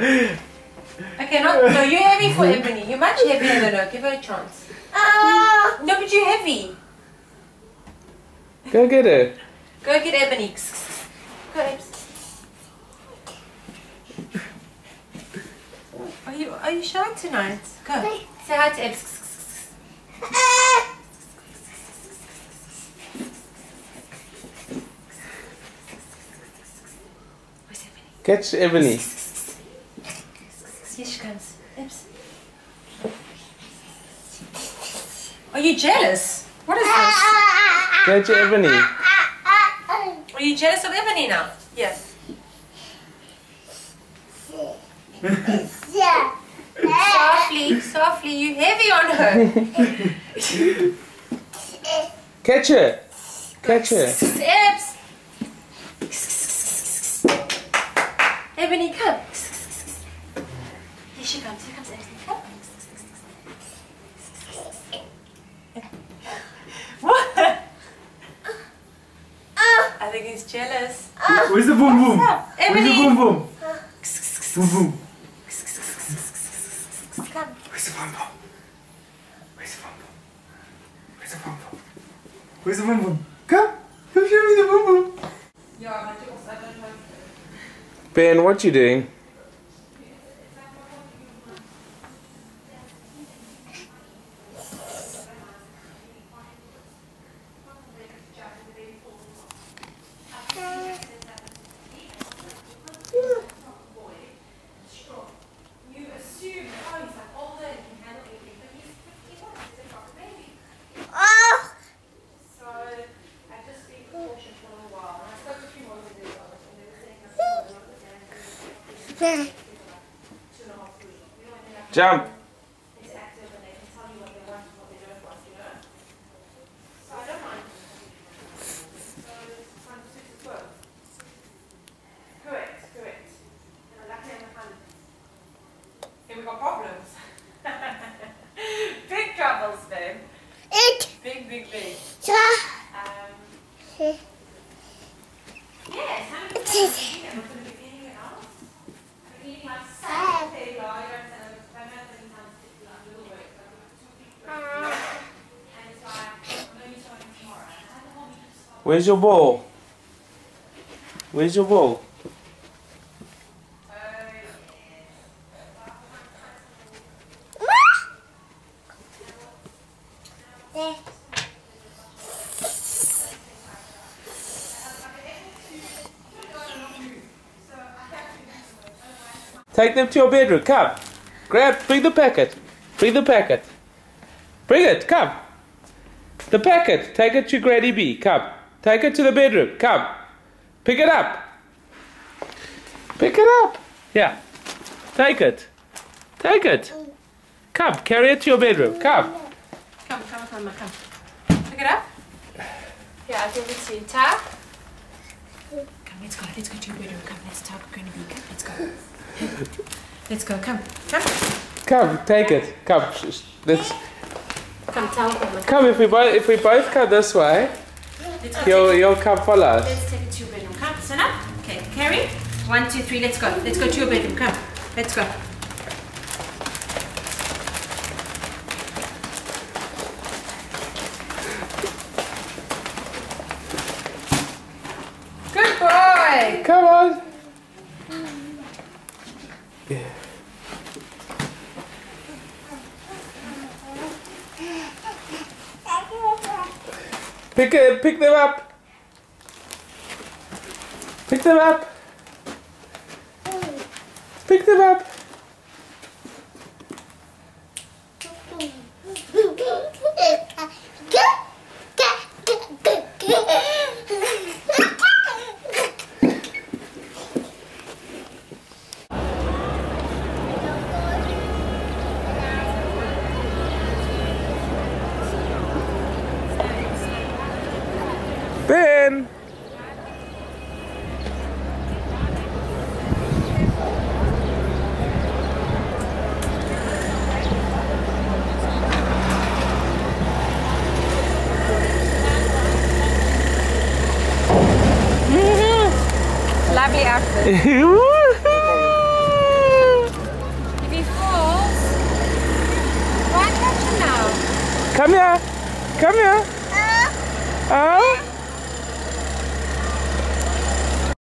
Okay, no, you're heavy for Ebony. You're much heavier than her. Give her a chance. No, but you're heavy. Go get her. Go get Ebony. Go, Ebs. Are you shy tonight? Go. Say hi to Ebs. Where's Ebony? Catch Ebony. Here she comes. Ebs. Are you jealous? What is this? Catch Ebony. Are you jealous of Ebony now? Yes. Softly, softly. You heavy on her. Catch her. Catch her. Ebs. Ebony, come. Here she comes. Here comes Ebony. Come. What? I think he's jealous. Where's the boom boom? What's up, Where's the Ebony? boom boom? Boom boom. Come. Where's the boom boom? Where's the boom boom? Where's the boom boom? Where's the boom boom? Come. Come show me the boom boom. Ben, what you doing? Jump. We got problems. Big troubles, babe. Big. Yes, how many people are going to be anywhere else? We're eating like Saturday, and it's like, I'm only starting tomorrow. Where's your ball? Where's your ball? Take them to your bedroom. Come. Bring the packet. Bring the packet. Bring it. Come. The packet. Take it to Granny B. Come. Take it to the bedroom. Come. Pick it up. Pick it up. Yeah. Take it. Take it. Come. Carry it to your bedroom. Come. Come. Pick it up. Here, I'll give it to you. Tap. Come, let's go to your bedroom. Come, let's talk. Granny B. Come, let's go. Let's go. Come. Come. Take it. Come. Let's. Come, tell Grandma. Come. If we both come this way, you'll come follow us. Let's take it to your bedroom. Come, stand up. Okay, carry. 1, 2, 3. Let's go. Let's go to your bedroom. Come. Let's go. Good boy. Come on. Yeah. Pick them up. Pick them up. Pick them up. Ben. Lovely outfit. Woohoo! Come here. Come here. Oh.